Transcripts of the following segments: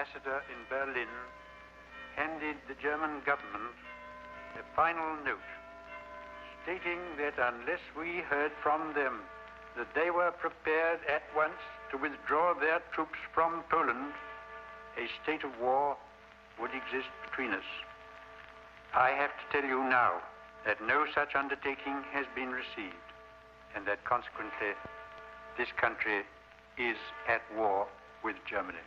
ambassador in Berlin handed the German government a final note stating that unless we heard from them that they were prepared at once to withdraw their troops from Poland, a state of war would exist between us. I have to tell you now that no such undertaking has been received, and that consequently this country is at war with Germany.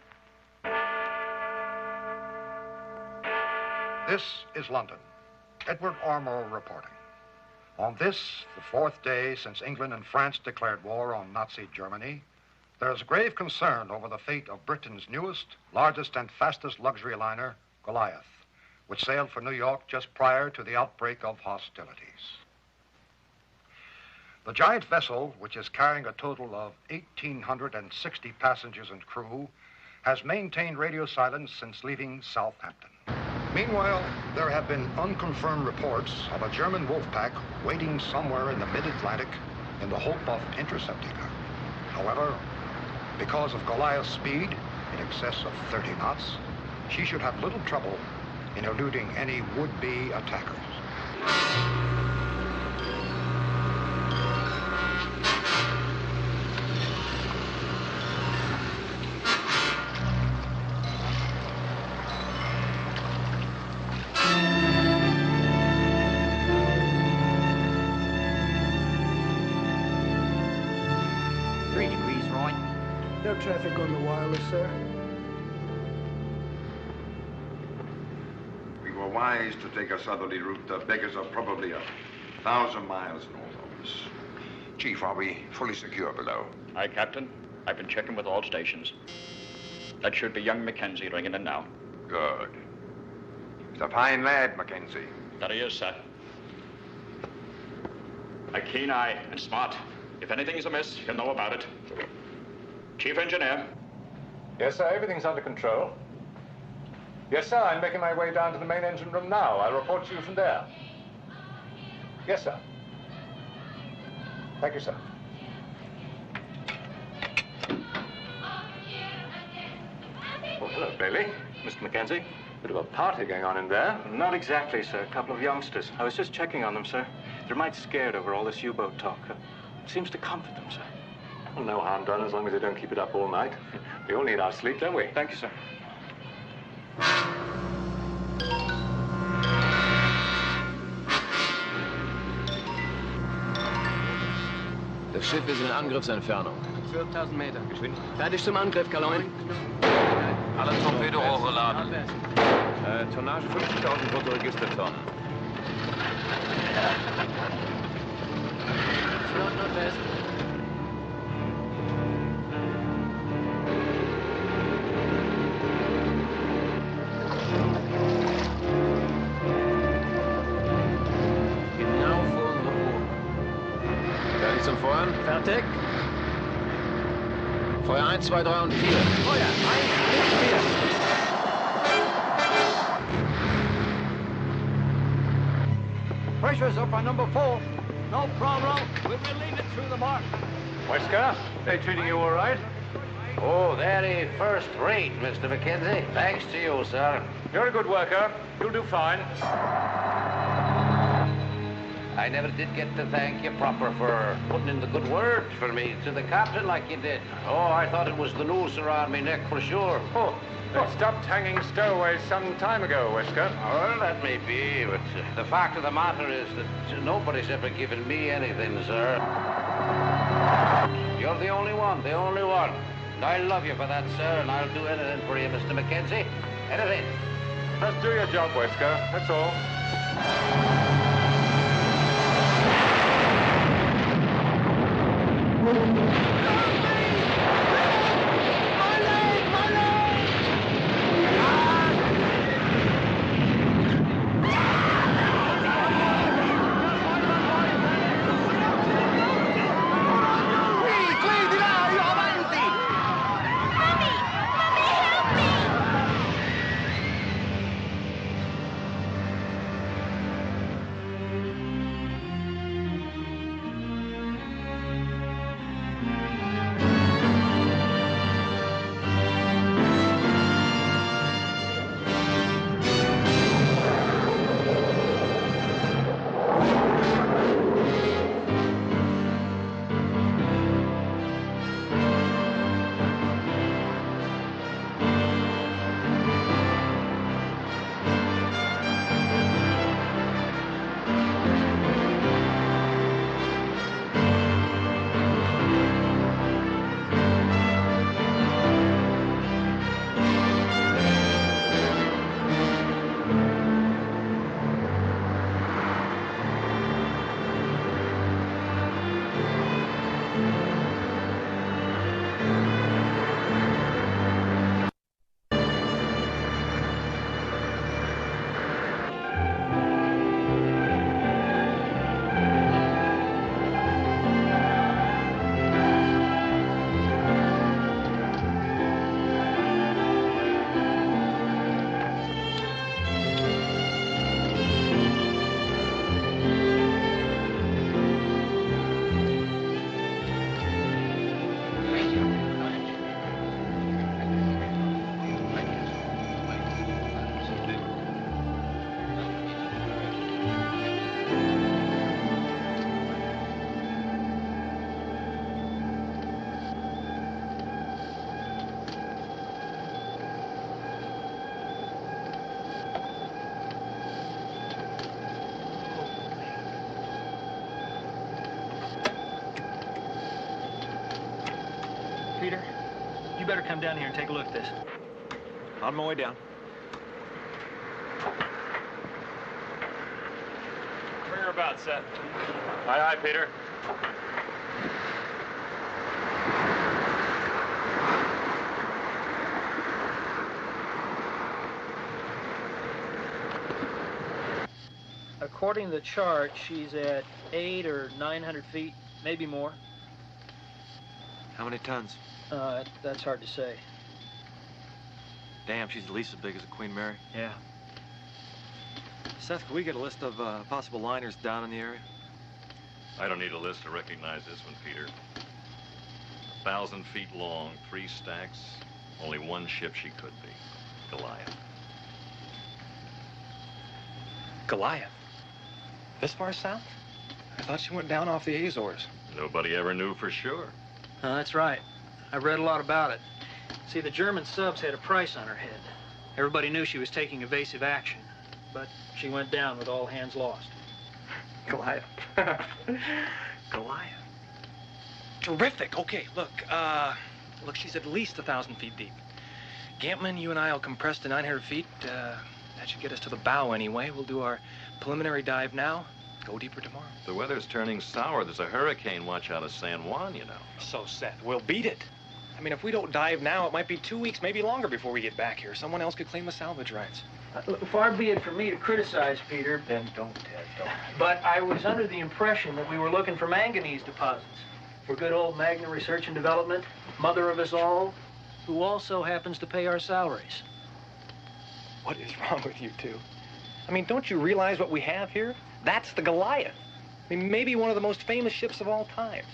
This is London. Edward Ormer reporting. On this, the fourth day since England and France declared war on Nazi Germany, there is grave concern over the fate of Britain's newest, largest, and fastest luxury liner, Goliath, which sailed for New York just prior to the outbreak of hostilities. The giant vessel, which is carrying a total of 1,860 passengers and crew, has maintained radio silence since leaving Southampton. Meanwhile, there have been unconfirmed reports of a German wolf pack waiting somewhere in the mid-Atlantic in the hope of intercepting her. However, because of Goliath's speed, in excess of 30 knots, she should have little trouble in eluding any would-be attackers. No traffic on the wireless, sir. We were wise to take a southerly route. The beggars are probably 1,000 miles north of us. Chief, are we fully secure below? Aye, Captain. I've been checking with all stations. That should be young Mackenzie ringing in now. Good. He's a fine lad, Mackenzie. That he is, sir. A keen eye and smart. If anything's amiss, he'll know about it. Chief Engineer. Yes, sir, everything's under control. Yes, sir, I'm making my way down to the main engine room now. I'll report to you from there. Yes, sir. Thank you, sir. Oh, hello, Bailey. Mr. Mackenzie. Bit of a party going on in there. Not exactly, sir. A couple of youngsters. I was just checking on them, sir. They're mighty scared over all this U-boat talk. It seems to comfort them, sir. Well, no harm done as long as they don't keep it up all night. We all need our sleep, don't we? Thank you, sir. Das Schiff ist in Angriffsentfernung. 12.000 Meter. Fertig zum Angriff, Kaloin. Alle Torpedorohre laden. Tonnage 50.000 Bruttoregistertonnen. Nordwest. Zum Feuern. Fertig. Feuer 1, 2, 3 und 4. Feuer 1, 4. Pressure's up on number 4. No problem. We'll relieve it through the mark. Wesker, they treating you all right? Oh, very first rate, Mr. Mackenzie. Thanks to you, sir. You're a good worker. You'll do fine. I never did get to thank you proper for putting in the good word for me to the captain like you did. Oh, I thought it was the noose around me neck for sure. Oh, they stopped hanging stowaways some time ago, Wesker. Well, that may be, but the fact of the matter is that nobody's ever given me anything, sir. You're the only one, the only one. And I love you for that, sir, and I'll do anything for you, Mr. Mackenzie. Anything. Just do your job, Wesker. That's all. better come down here and take a look at this. On my way down. Bring her about, Seth. Aye, aye, Peter. According to the chart, she's at 800 or 900 feet, maybe more. How many tons? That's hard to say. Damn, she's at least as big as a Queen Mary. Yeah. Seth, can we get a list of possible liners down in the area? I don't need a list to recognize this one, Peter. 1,000 feet long, 3 stacks, only one ship she could be. Goliath. Goliath? This far south? I thought she went down off the Azores. Nobody ever knew for sure. That's right. I've read a lot about it. See, the German subs had a price on her head. Everybody knew she was taking evasive action, but she went down with all hands lost. Goliath. Goliath. Terrific. Okay, look, she's at least 1,000 feet deep. Gampman, you and I will compress to 900 feet. That should get us to the bow anyway. We'll do our preliminary dive now. Go deeper tomorrow. The weather's turning sour. There's a hurricane watch out of San Juan, you know. So, Seth, we'll beat it. I mean, if we don't dive now, it might be 2 weeks, maybe longer before we get back here. Someone else could claim the salvage rights. Look, far be it from me to criticize Peter. Then don't, Ted, don't. But I was under the impression that we were looking for manganese deposits. For good old Magna Research and Development, mother of us all, who also happens to pay our salaries. What is wrong with you two? I mean, don't you realize what we have here? That's the Goliath. I mean, maybe one of the most famous ships of all times.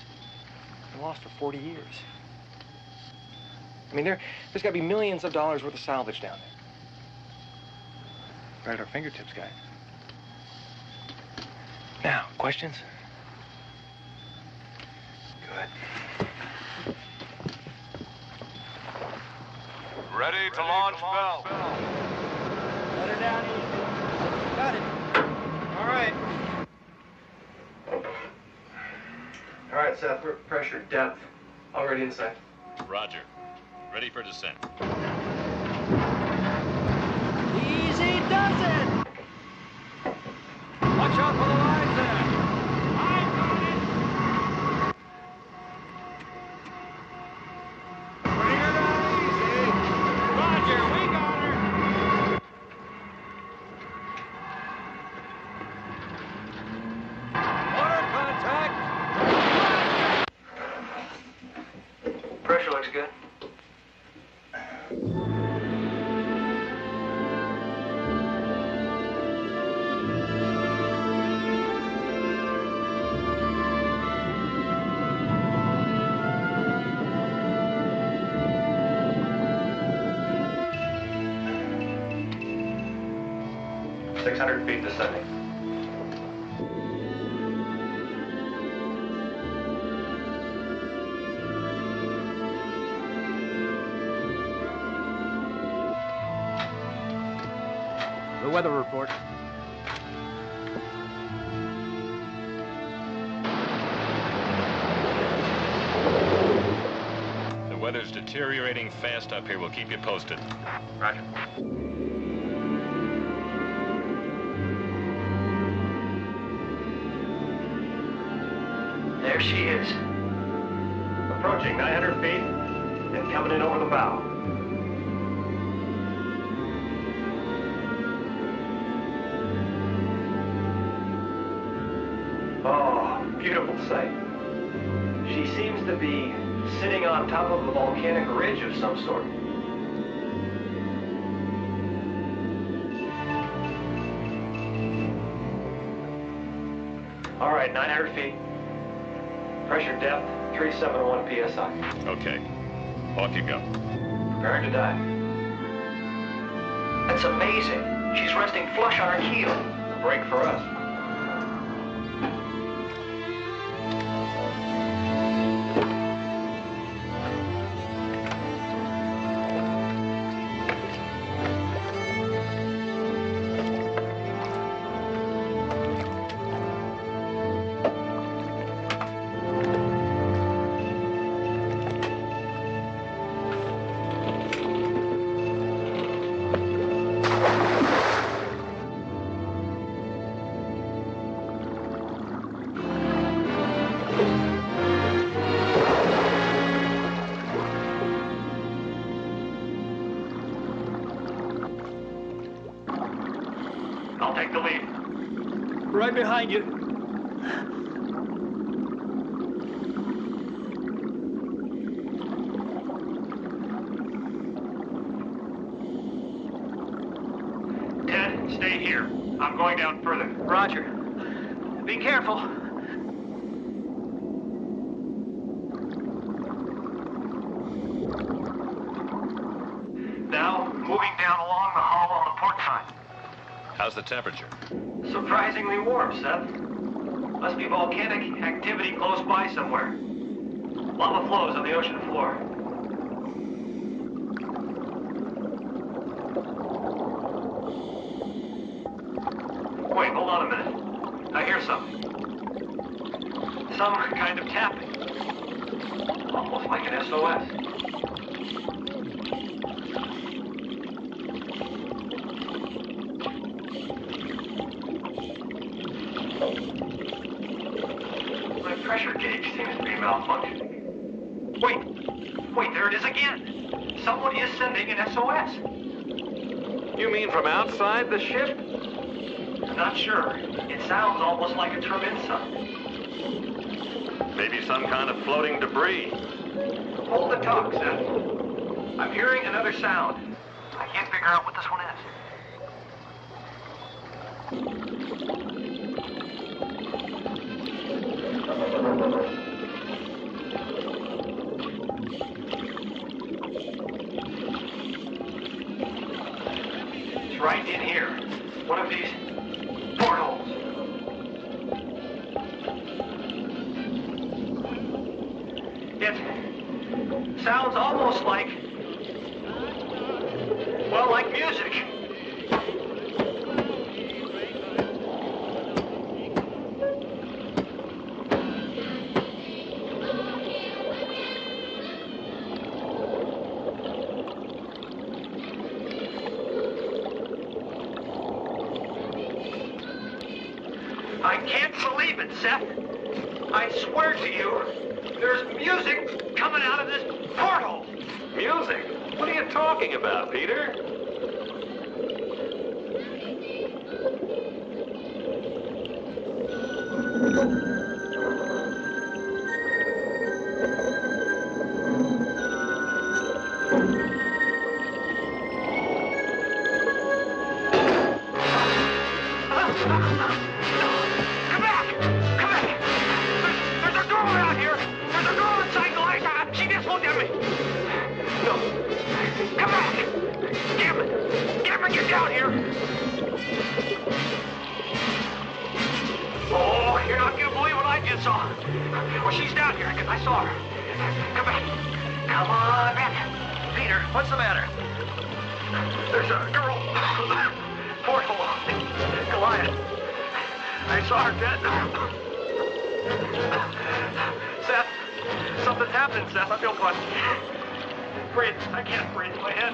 Been lost for 40 years. I mean, there's got to be millions of dollars worth of salvage down there. Right at our fingertips, guys. Now, questions? Good. Ready to launch bell. Let her down easy. Got it. All right. All right, Seth, we're at pressure depth. Already in sight. Roger. Ready for descent. Easy does it! Watch out for the lines there. I've got it. Bring her down easy. Roger, we got her. Water contact. Pressure looks good. Feet descending. The weather report. The weather's deteriorating fast up here. We'll keep you posted. Roger. There she is. Approaching 900 feet and coming in over the bow. Oh, beautiful sight. She seems to be sitting on top of a volcanic ridge of some sort. All right, 900 feet. Pressure depth, 371 psi. Okay. Off you go. Preparing to dive. That's amazing. She's resting flush on her keel. A break for us. I'll take the lead. Right behind you. Ted, stay here. I'm going down further. Roger. Be careful. Now, moving down along the hull on the port side. How's the temperature? Surprisingly warm, Seth. Must be volcanic activity close by somewhere. Lava flows on the ocean floor. Wait, hold on a minute. I hear something. Some kind of tapping. Almost like an SOS. My pressure gauge seems to be malfunctioning. Wait, there it is again. Someone is sending an SOS. You mean from outside the ship? Not sure. It sounds almost like a Treminsa. Maybe some kind of floating debris. Hold the talk, Seth. I'm hearing another sound. I can't figure out what this one is. It's right in here. One of these portholes. It sounds almost like, well, like music. I can't believe it, Seth. I swear to you, there's music coming out of this porthole. Music? What are you talking about, Peter? Well, she's down here. I saw her. Come back. Come on back. Peter, what's the matter? There's a girl. Porthole. Goliath. I saw her dead. Seth, something's happening, Seth. I feel funny. Breathe. I can't breathe in my head.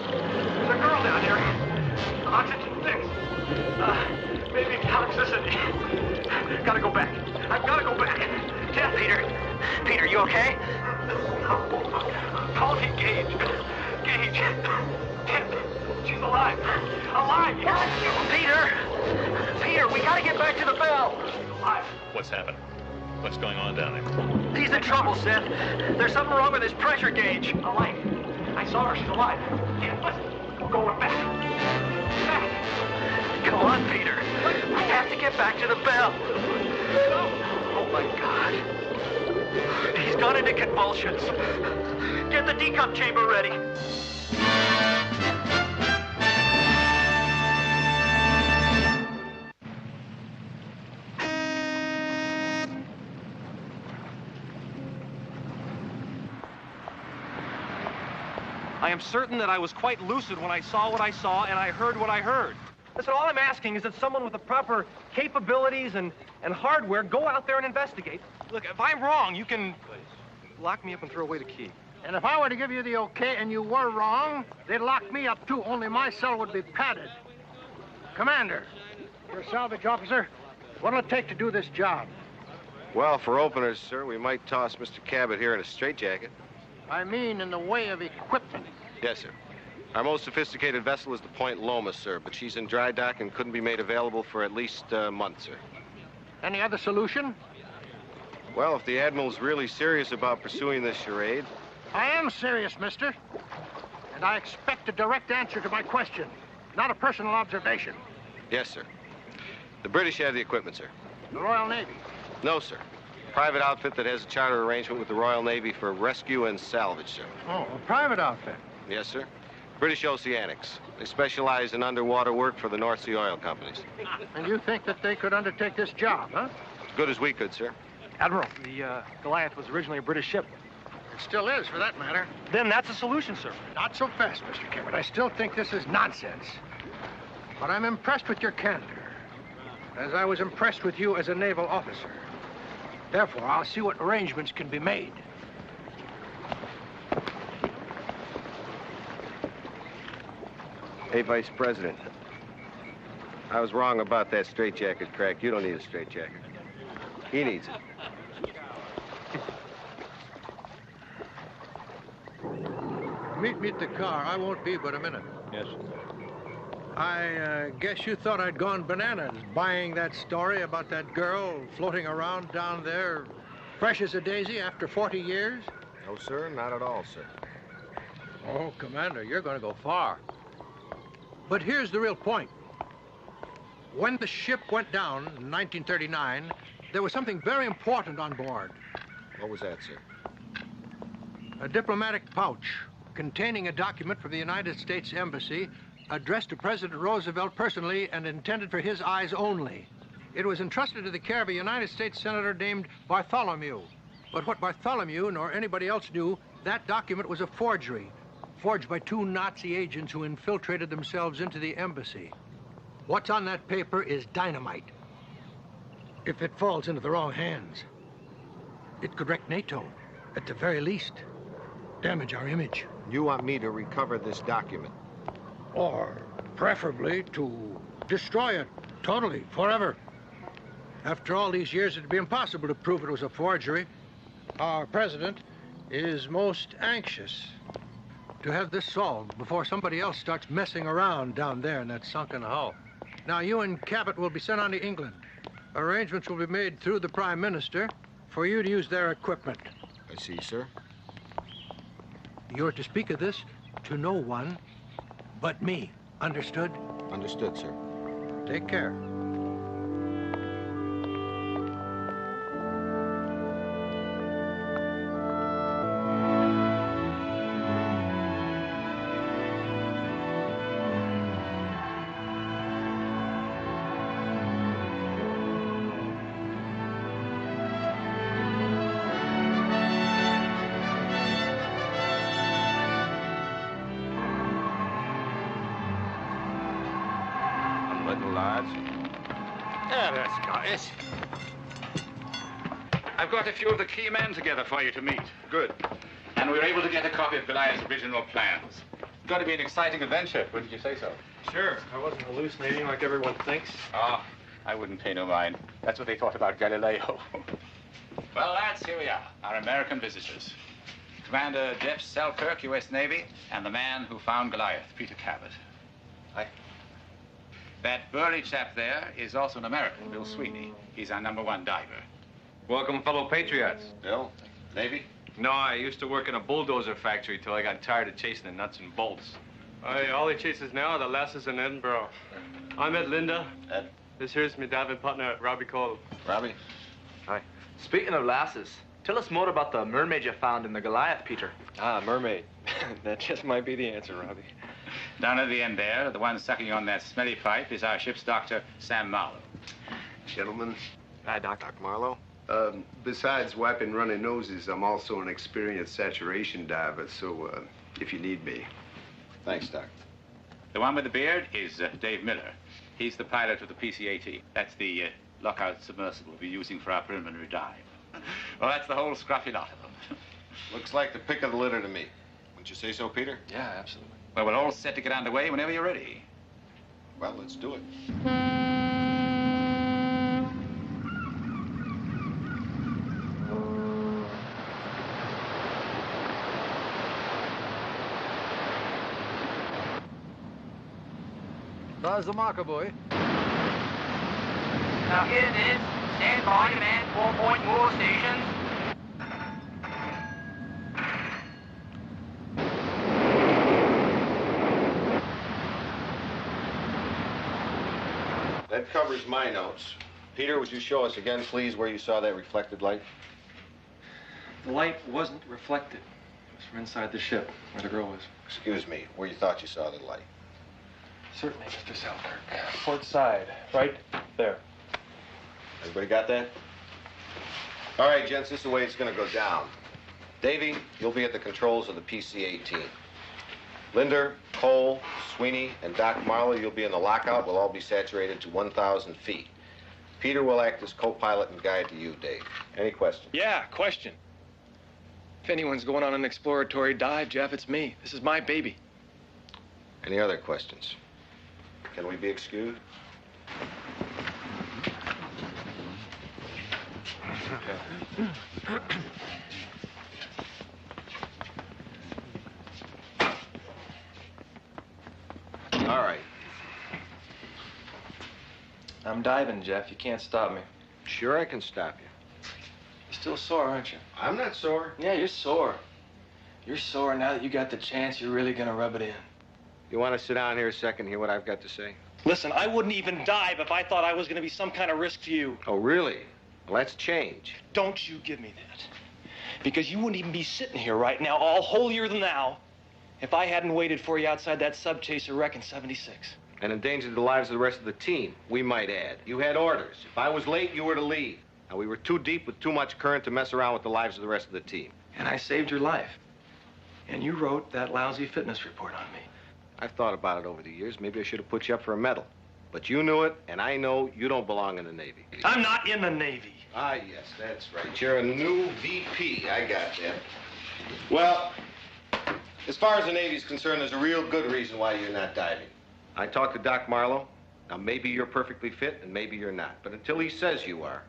There's a girl down here. Oxygen 6. Maybe toxicity. Gotta go back. I've gotta go back. Yeah, Peter, you okay? Call me Gage. Gage. She's alive. Alive, yes. Peter, we gotta get back to the bell. She's alive. What's happened? What's going on down there? He's in trouble, Seth. There's something wrong with his pressure gauge. Alive. I saw her. She's alive. Yeah, listen. We're going back. Back. Come on, Peter. We have to get back to the bell. Oh, my God. He's gone into convulsions. Get the decup chamber ready. I am certain that I was quite lucid when I saw what I saw and I heard what I heard. Listen, all I'm asking is that someone with the proper capabilities and hardware go out there and investigate. Look, if I'm wrong, you can lock me up and throw away the key. And if I were to give you the okay and you were wrong, they'd lock me up too, only my cell would be padded. Commander, you're a salvage officer. What'll it take to do this job? Well, for openers, sir, we might toss Mr. Cabot here in a straitjacket. I mean in the way of equipment. Yes, sir. Our most sophisticated vessel is the Point Loma, sir, but she's in dry dock and couldn't be made available for at least a month, sir. Any other solution? Well, if the Admiral's really serious about pursuing this charade... I am serious, mister. And I expect a direct answer to my question, not a personal observation. Yes, sir. The British have the equipment, sir. The Royal Navy? No, sir. Private outfit that has a charter arrangement with the Royal Navy for rescue and salvage, sir. Oh, a private outfit? Yes, sir. British Oceanics. They specialize in underwater work for the North Sea oil companies. And you think that they could undertake this job, huh? As good as we could, sir. Admiral, the Goliath was originally a British ship. It still is, for that matter. Then that's a solution, sir. Not so fast, Mr. Cabot. I still think this is nonsense. But I'm impressed with your candor, as I was impressed with you as a naval officer. Therefore, I'll see what arrangements can be made. Hey, Vice President. I was wrong about that straitjacket crack. You don't need a straitjacket. He needs it. Meet me at the car. I won't be but a minute. Yes. I guess you thought I'd gone bananas buying that story about that girl floating around down there, fresh as a daisy after 40 years? No, sir. Not at all, sir. Oh, Commander, you're going to go far. But here's the real point. When the ship went down in 1939, there was something very important on board. What was that, sir? A diplomatic pouch containing a document from the United States Embassy addressed to President Roosevelt personally and intended for his eyes only. It was entrusted to the care of a United States senator named Bartholomew. But what Bartholomew nor anybody else knew, that document was a forgery, forged by 2 Nazi agents who infiltrated themselves into the embassy. What's on that paper is dynamite. If it falls into the wrong hands, it could wreck NATO, at the very least. Damage our image. You want me to recover this document? Or, preferably, to destroy it, totally, forever. After all these years, it'd be impossible to prove it was a forgery. Our president is most anxious to have this solved before somebody else starts messing around down there in that sunken hull. Now, you and Cabot will be sent on to England. Arrangements will be made through the Prime Minister for you to use their equipment. I see, sir. You're to speak of this to no one but me. Understood? Understood, sir. Take care. I've got a few of the key men together for you to meet. Good. And we were able to get a copy of Goliath's original plans. It's going to be an exciting adventure, wouldn't you say so? Sure. I wasn't hallucinating like everyone thinks. Oh, I wouldn't pay no mind. That's what they thought about Galileo. Well, lads, here we are, our American visitors. Commander Jeff Selkirk, U.S. Navy, and the man who found Goliath, Peter Cabot. Hi. That burly chap there is also an American, Bill Sweeney. He's our #1 diver. Welcome, fellow patriots. Bill, Navy? No, I used to work in a bulldozer factory till I got tired of chasing the nuts and bolts. All he chases now are the lasses in Edinburgh. I'm Ed Linda. Ed. This here's my diving partner, Robbie Cole. Robbie? Hi. Speaking of lasses, tell us more about the mermaid you found in the Goliath, Peter. Ah, mermaid. That just might be the answer, Robbie. Down at the end there, the one sucking on that smelly pipe is our ship's doctor, Sam Marlowe. Gentlemen. Hi, Doc. Doc Marlowe? Besides wiping runny noses, I'm also an experienced saturation diver, so if you need me. Thanks, Doc. The one with the beard is Dave Miller. He's the pilot of the PC-AT. That's the lockout submersible we're using for our preliminary dive. Well, that's the whole scruffy lot of them. Looks like the pick of the litter to me. Wouldn't you say so, Peter? Yeah, absolutely. Well, we're all set to get underway whenever you're ready. Well, let's do it. There's the marker buoy. Now here it is. Stand by to man 4-point moor stations. That covers my notes. Peter, would you show us again, please, where you saw that reflected light? The light wasn't reflected. It was from inside the ship, where the girl was. Excuse me, where you thought you saw the light? Certainly, Mr. Selkirk. Port side, right there. Everybody got that? All right, gents, this is the way it's going to go down. Davey, you'll be at the controls of the PC-18. Linder, Cole, Sweeney, and Doc Marlowe, you'll be in the lockout. We'll all be saturated to 1,000 feet. Peter will act as co-pilot and guide to you, Dave. Any questions? Yeah, question. If anyone's going on an exploratory dive, Jeff, it's me. This is my baby. Any other questions? Can we be excused? All right. I'm diving, Jeff. You can't stop me. Sure, I can stop you. You're still sore, aren't you? I'm not sore. Yeah, you're sore. You're sore. Now that you got the chance, you're really gonna rub it in. You want to sit down here a second, hear what I've got to say? Listen, I wouldn't even dive if I thought I was gonna be some kind of risk to you. Oh, really? Well, that's change. Don't you give me that. Because you wouldn't even be sitting here right now, all holier than thou, if I hadn't waited for you outside that sub-chaser wreck in '76. And endangered the lives of the rest of the team, we might add. You had orders. If I was late, you were to leave. Now, we were too deep with too much current to mess around with the lives of the rest of the team. And I saved your life. And you wrote that lousy fitness report on me. I've thought about it over the years. Maybe I should have put you up for a medal. But you knew it, and I know you don't belong in the Navy. I'm not in the Navy. Ah, yes, that's right. You're a new VP. I got that. Well, as far as the Navy's concerned, there's a real good reason why you're not diving. I talked to Doc Marlowe. Now, maybe you're perfectly fit, and maybe you're not. But until he says you are,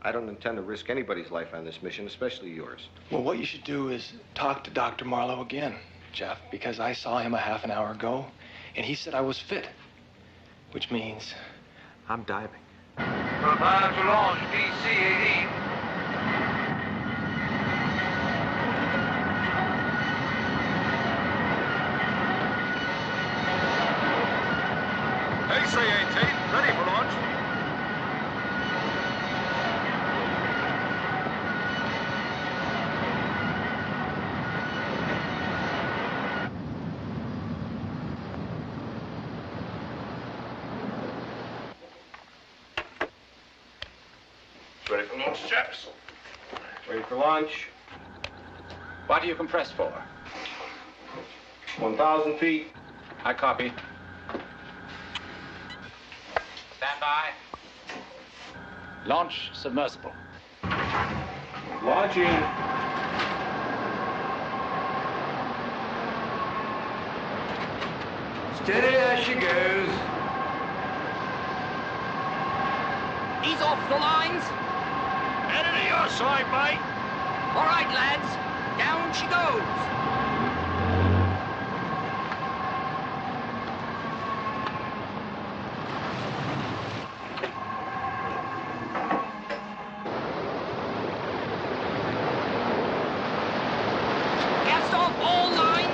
I don't intend to risk anybody's life on this mission, especially yours. Well, what you should do is talk to Dr. Marlowe again, Jeff, because I saw him a half an hour ago, and he said I was fit, which means I'm diving. Prepare to launch PC-18. AC-18, ready for launch. Ready for launch, chaps? Ready for launch. What do you compress for? 1,000 feet. I copy. Stand by. Launch submersible. Launching. Steady as she goes. Ease off the lines. Headed to your side, mate. All right, lads. Down she goes. Cast off all lines.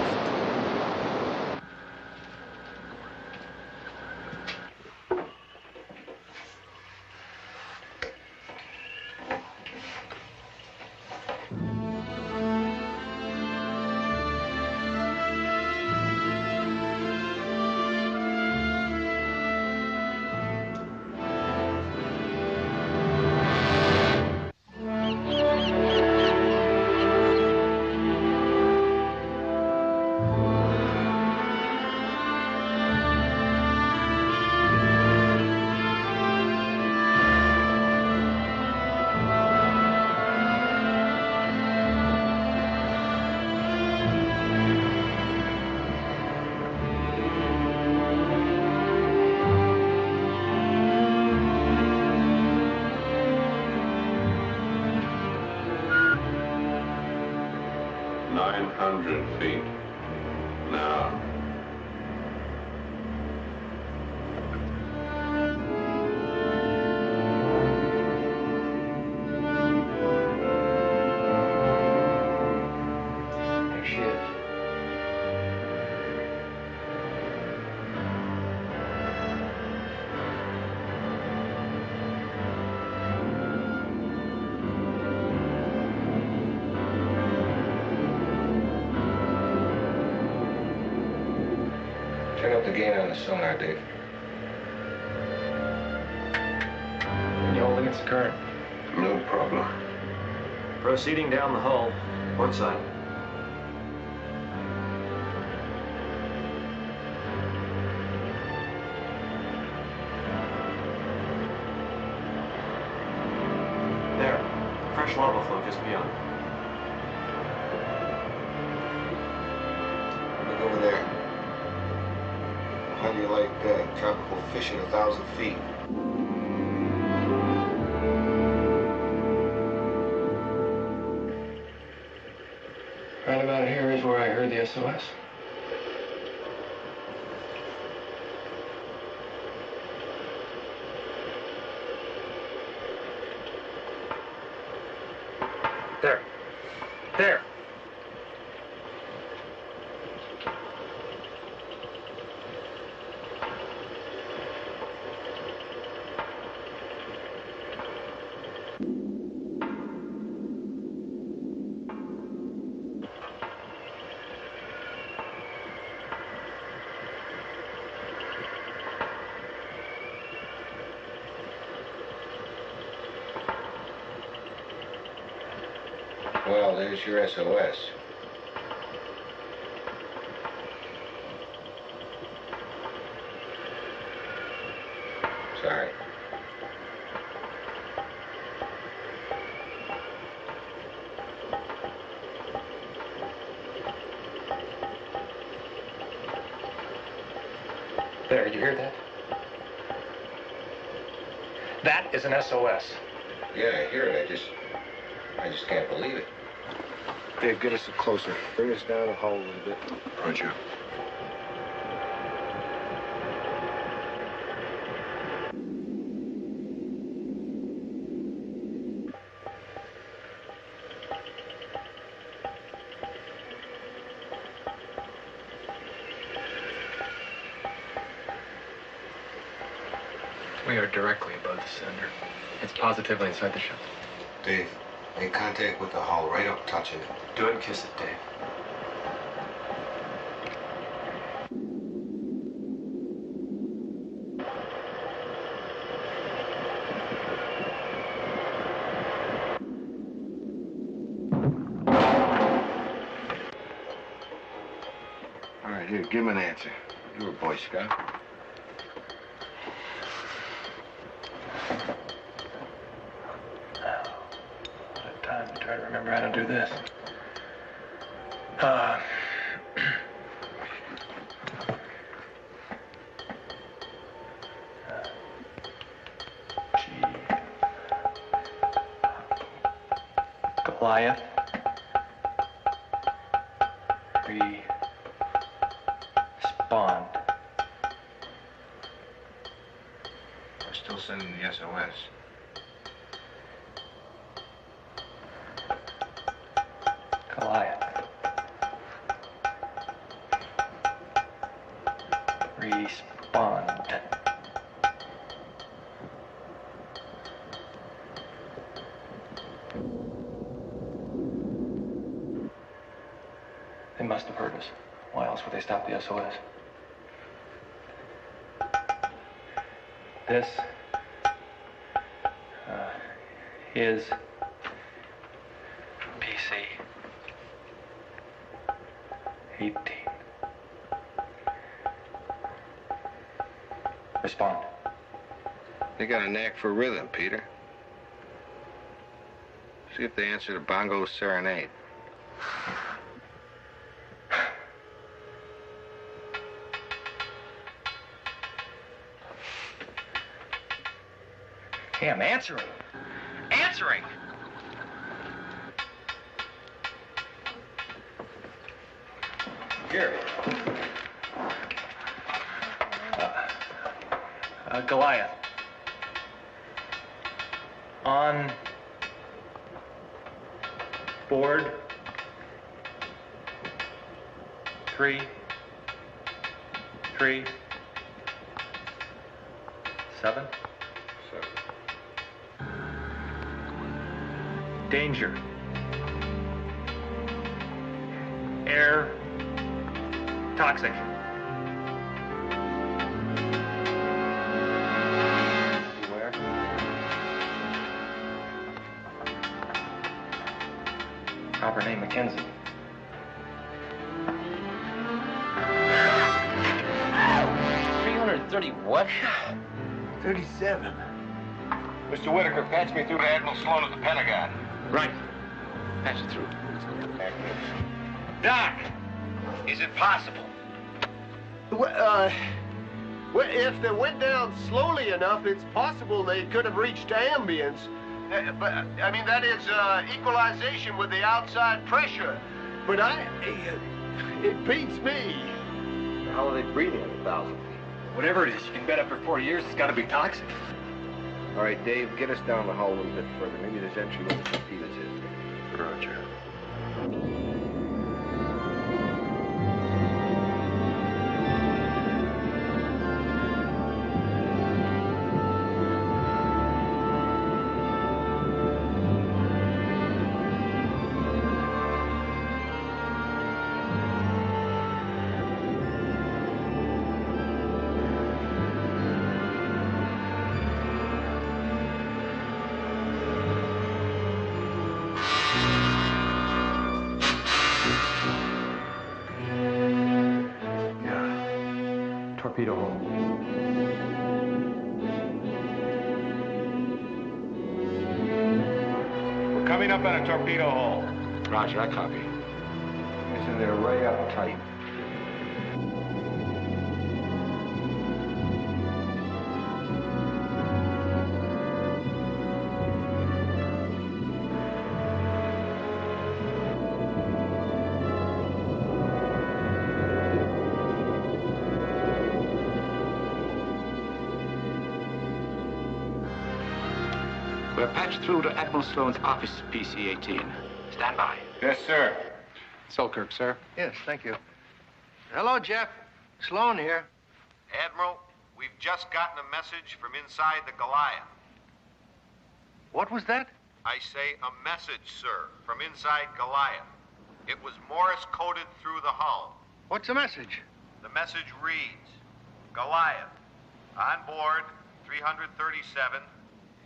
Feet. Now. the gain on the sonar, Dave? Can you hold against the current? No problem. Proceeding down the hull. Port side. There. Fresh lava flow just beyond. Look over there. How do you like tropical fish at 1,000 feet? Right about here is where I heard the SOS. There. There. Well, there's your SOS. Sorry. There, did you hear that? That is an SOS. Yeah, I hear it. I just can't believe it. Dave, get us closer. Bring us down the hull a little bit. Roger. We are directly above the center. It's positively inside the ship. Dave, make contact with the hull right up touching it. Do it and kiss it, Dave. All right, here, give him an answer. You're a Boy Scout. Try to remember how to do this. Goliath. Respond. We're still sending the SOS. Goliath. Respond. They must have heard us. Why else would they stop the SOS? This is PC 18. Respond. They got a knack for rhythm, Peter. See if they answer the bongo serenade. Hey, I'm answering. Answering! Here. Goliath. On board 3, 3, 7. Danger. Air. Toxic. Proper name, Mackenzie. What? 37. Mr. Whitaker, patch me through to Admiral Sloan at the Pentagon. Right. Patch it through. Doc, is it possible? Well, if they went down slowly enough, it's possible they could have reached ambience. But, I mean, that is equalization with the outside pressure. But it beats me. How are they breathing at 1,000? Whatever it is, you can bet after 4 years it's got to be toxic. All right, Dave, get us down the hull a little bit further. Maybe there's entry where the torpedoes is. Roger. Torpedo hole. We're coming up on a torpedo hole. Roger, I copy. It's in there way up tight. We're patched through to Admiral Sloan's office, PC-18. Stand by. Yes, sir. Selkirk, sir. Yes, thank you. Hello, Jeff. Sloan here. Admiral, we've just gotten a message from inside the Goliath. What was that? I say a message, sir, from inside Goliath. It was Morse coded through the hull. What's the message? The message reads, Goliath, on board 337,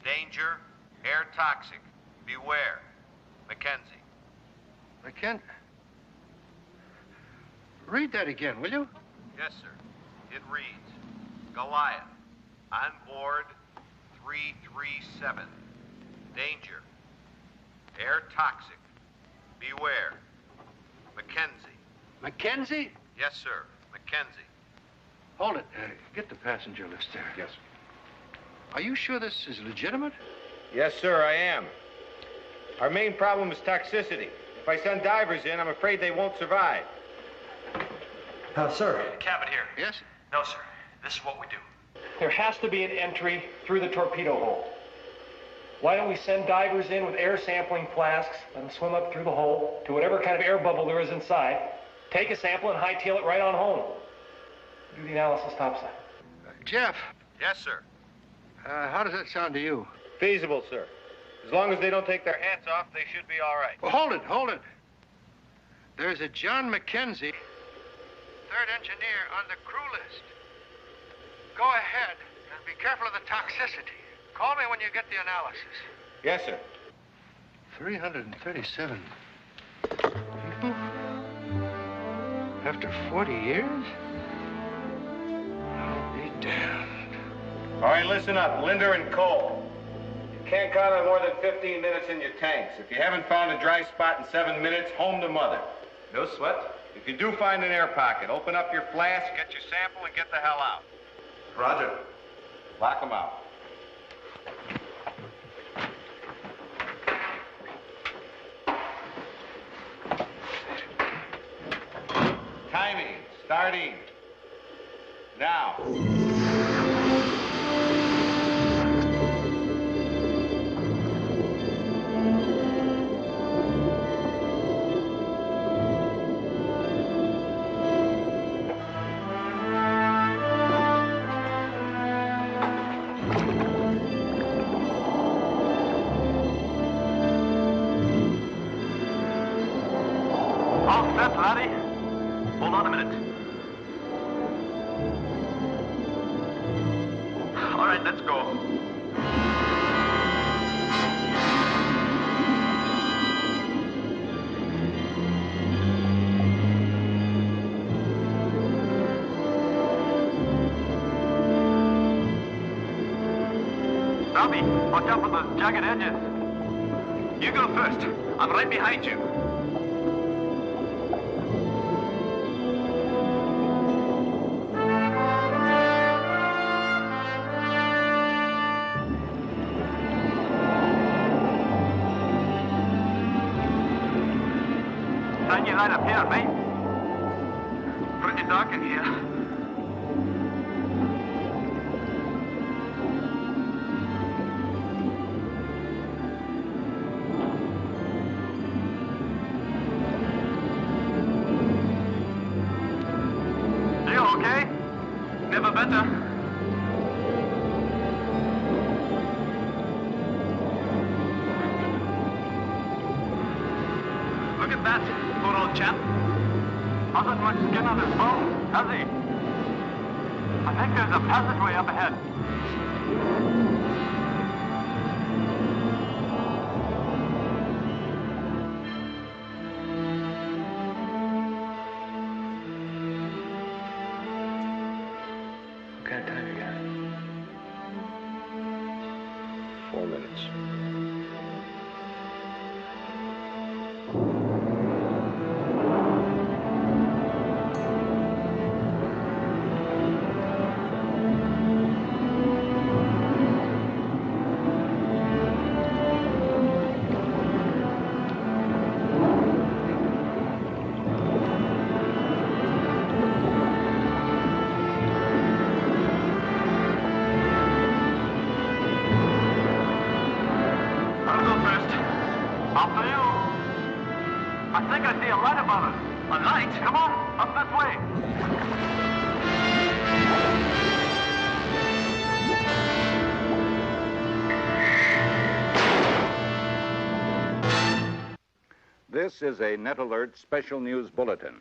danger, air toxic, beware, Mackenzie. Read that again, will you? Yes, sir. It reads, Goliath, on board 337, danger, air toxic, beware, Mackenzie. Mackenzie? Yes, sir, Mackenzie. Hold it. Get the passenger list there. Yes. Are you sure this is legitimate? Yes, sir, I am. Our main problem is toxicity. If I send divers in, I'm afraid they won't survive. Sir. Cabot here. Yes? No, sir. This is what we do. There has to be an entry through the torpedo hole. Why don't we send divers in with air sampling flasks and swim up through the hole to whatever kind of air bubble there is inside, take a sample and hightail it right on home. Do the analysis topside. Jeff. Yes, sir. How does that sound to you? Feasible, sir. As long as they don't take their hats off, they should be all right. Well, hold it. There's a John Mackenzie, third engineer, on the crew list. Go ahead and be careful of the toxicity. Call me when you get the analysis. Yes, sir. 337 people? After 40 years? I'll be damned. All right, listen up. Linder and Cole. You can't count on more than 15 minutes in your tanks. If you haven't found a dry spot in 7 minutes, home to mother. No sweat. If you do find an air pocket, open up your flask, get your sample, and get the hell out. Roger. Lock them out. Timing. Starting. Now. All set, laddie. Hold on a minute. All right, let's go. Tommy, watch out for those jagged edges. You go first. I'm right behind you. Shine your light up here, mate. Pretty dark in here. You okay? Never better. Look at that, poor old chap. Hasn't much skin on his bones, has he? I think there's a passageway up ahead. What kind of time you got? 4 minutes. After you. I think I see a light above us. A light? Come on, up this way. This is a Net Alert special news bulletin.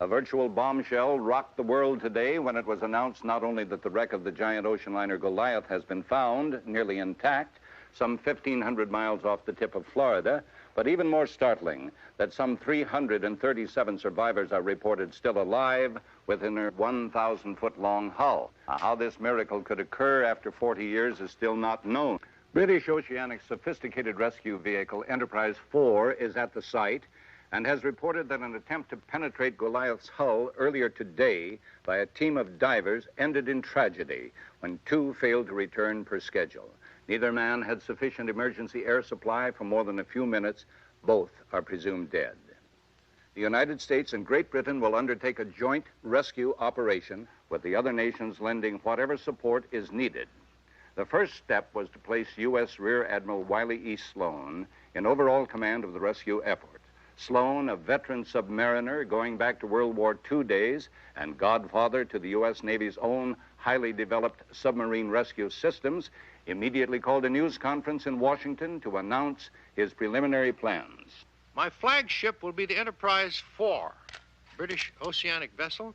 A virtual bombshell rocked the world today when it was announced not only that the wreck of the giant ocean liner Goliath has been found, nearly intact, some 1,500 miles off the tip of Florida, but even more startling, that some 337 survivors are reported still alive within her 1,000-foot-long hull. How this miracle could occur after 40 years is still not known. British Oceanic Sophisticated Rescue Vehicle Enterprise 4 is at the site and has reported that an attempt to penetrate Goliath's hull earlier today by a team of divers ended in tragedy when 2 failed to return per schedule. Neither man had sufficient emergency air supply for more than a few minutes. Both are presumed dead. The United States and Great Britain will undertake a joint rescue operation, with the other nations lending whatever support is needed. The first step was to place U.S. Rear Admiral Wiley E. Sloan in overall command of the rescue effort. Sloan, a veteran submariner going back to World War II days and godfather to the U.S. Navy's own highly developed submarine rescue systems, immediately called a news conference in Washington to announce his preliminary plans. My flagship will be the Enterprise 4, British oceanic vessel,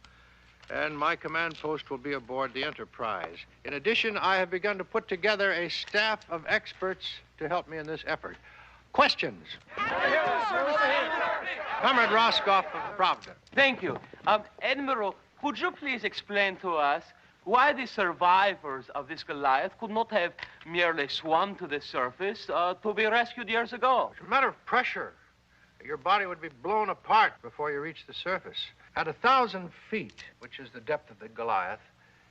and my command post will be aboard the Enterprise. In addition, I have begun to put together a staff of experts to help me in this effort. Questions? Comrade Roscoff of Providence. Thank you. Admiral, could you please explain to us why the survivors of this Goliath could not have merely swum to the surface to be rescued years ago? It's a matter of pressure. Your body would be blown apart before you reach the surface. At 1,000 feet, which is the depth of the Goliath,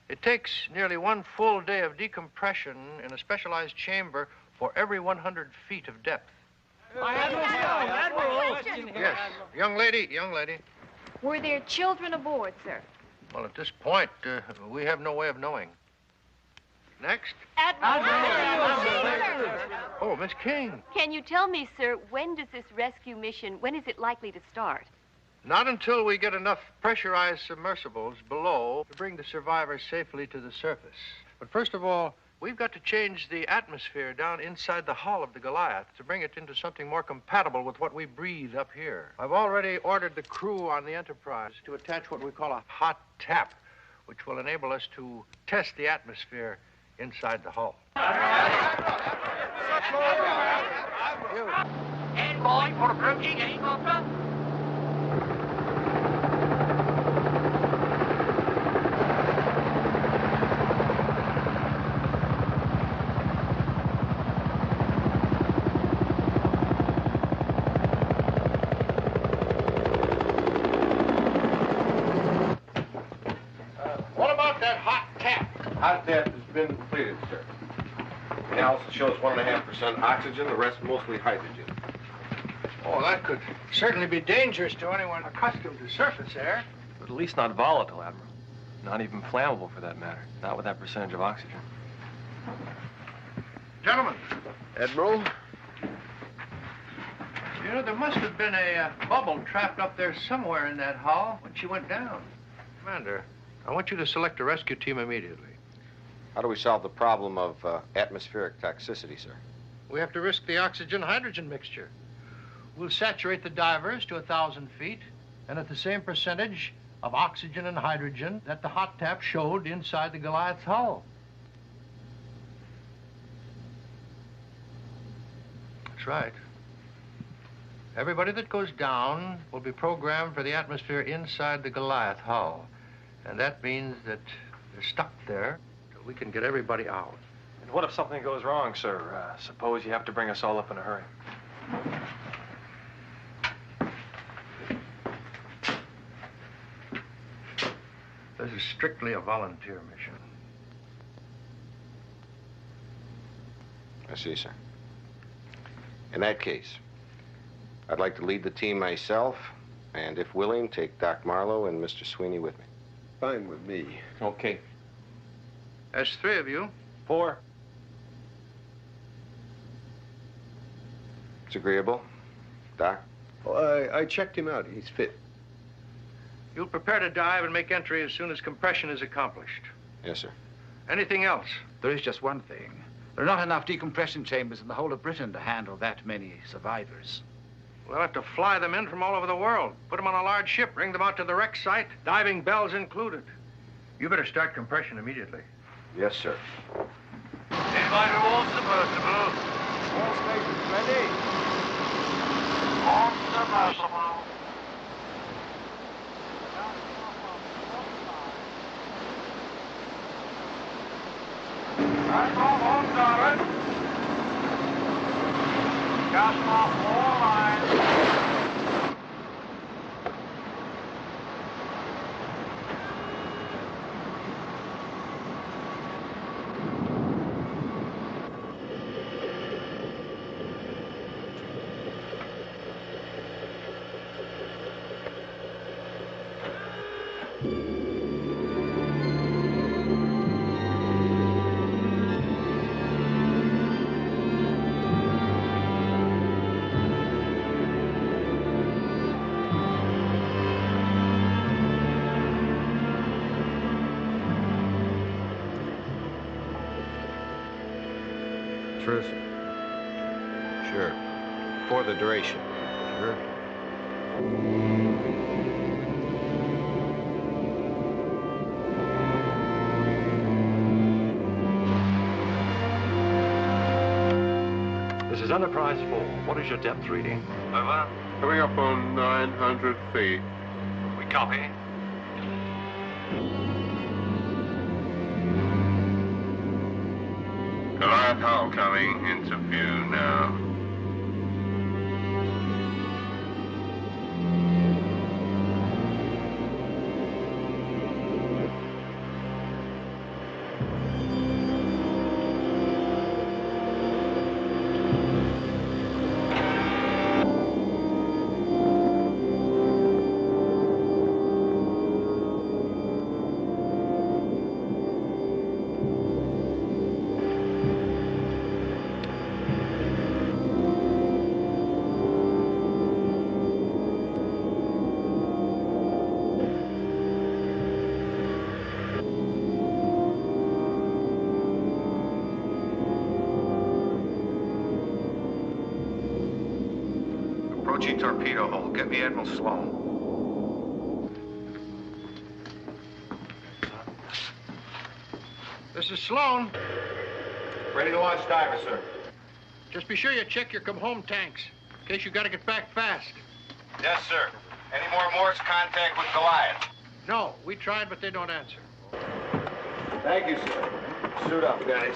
it takes nearly 1 full day of decompression in a specialized chamber for every 100 feet of depth. Admiral. Yes, young lady. Were there children aboard, sir? Well, at this point, we have no way of knowing. Next. Oh, Miss King. Can you tell me, sir, when does this rescue mission, when is it likely to start? Not until we get enough pressurized submersibles below to bring the survivors safely to the surface. But first of all, we've got to change the atmosphere down inside the hull of the Goliath to bring it into something more compatible with what we breathe up here. I've already ordered the crew on the Enterprise to attach what we call a hot tap, which will enable us to test the atmosphere inside the hull. And boy for approaching helicopter. Hot test has been completed, sir. The analysis shows 1.5% oxygen, the rest mostly hydrogen. Oh, that could certainly be dangerous to anyone accustomed to surface air. But at least not volatile, Admiral. Not even flammable, for that matter. Not with that percentage of oxygen. Gentlemen. Admiral? You know, there must have been a bubble trapped up there somewhere in that hull when she went down. Commander, I want you to select a rescue team immediately. How do we solve the problem of atmospheric toxicity, sir? We have to risk the oxygen-hydrogen mixture. We'll saturate the divers to 1,000 feet, and at the same percentage of oxygen and hydrogen that the hot tap showed inside the Goliath's hull. That's right. Everybody that goes down will be programmed for the atmosphere inside the Goliath hull. And that means that they're stuck there till we can get everybody out. And what if something goes wrong, sir? Suppose you have to bring us all up in a hurry. This is strictly a volunteer mission. I see, sir. In that case, I'd like to lead the team myself, and if willing, take Doc Marlowe and Mr. Sweeney with me. Fine with me. Okay. That's 3 of you. 4. It's agreeable. Doc? Oh, I checked him out. He's fit. You'll prepare to dive and make entry as soon as compression is accomplished. Yes, sir. Anything else? There is just one thing. There are not enough decompression chambers in the whole of Britain to handle that many survivors. We'll have to fly them in from all over the world. Put them on a large ship, bring them out to the wreck site, diving bells included. You better start compression immediately. Yes, sir. Anybody who wants submersible? All stations ready. On submersible. That's off on starboard. Gas off all lines. Truth? Sure. For the duration. Sure. This is Enterprise 4. What is your depth reading? Over. Coming up on 900 feet. We copy. Goliath hull coming into view now. Approaching torpedo hole. Get me Admiral Sloan. This is Sloan. Ready to launch diver, sir. Just be sure you check your come-home tanks, in case you gotta get back fast. Yes, sir. Any more Morse contact with Goliath? No, we tried, but they don't answer. Thank you, sir. Suit up, guys.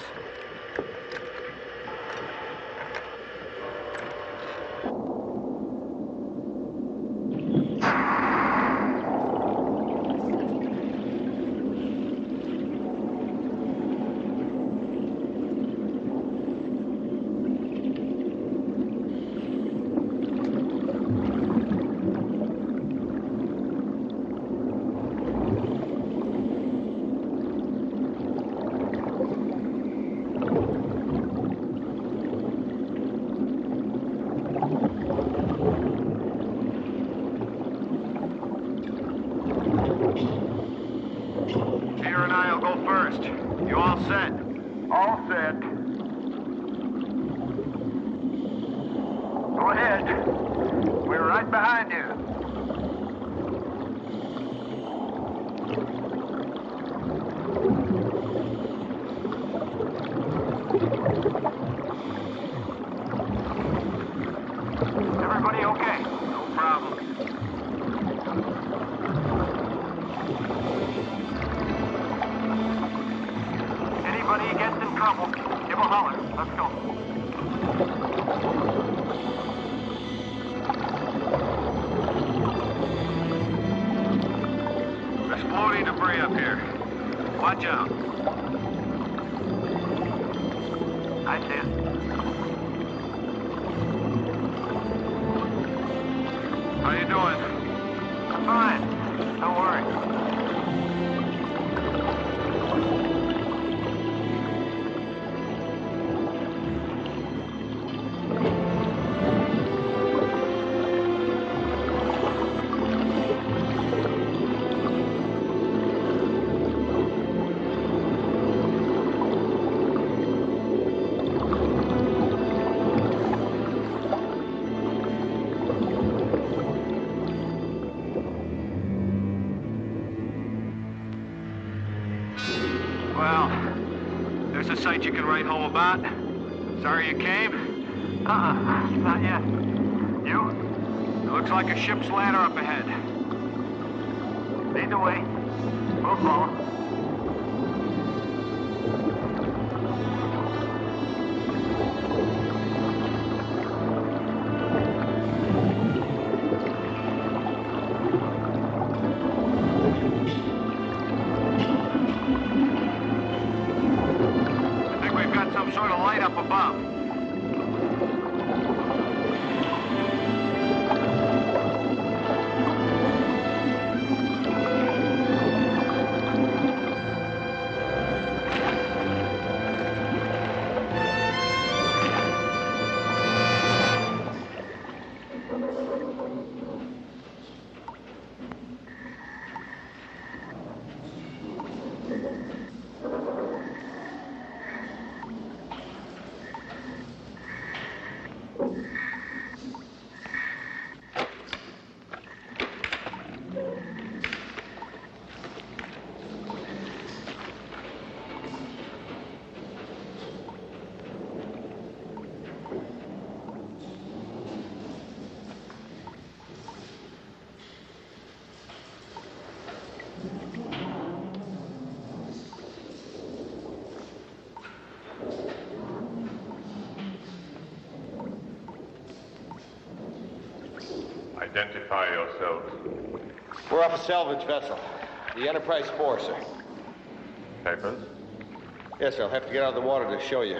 said. Go ahead. We're right behind you. Everybody okay? No problem. Anybody gets in trouble, give a holler. Let's go. Exploding debris up here. Watch out. I see it. How you doing? Fine. Don't worry. Well, there's a sight you can write home about. Sorry you came? Not yet. You? It looks like a ship's ladder up ahead. Lead the way. We'll follow. Some sort of light up above. Identify yourselves. We're off a salvage vessel. The Enterprise 4, sir. Papers? Yes, sir. I'll have to get out of the water to show you.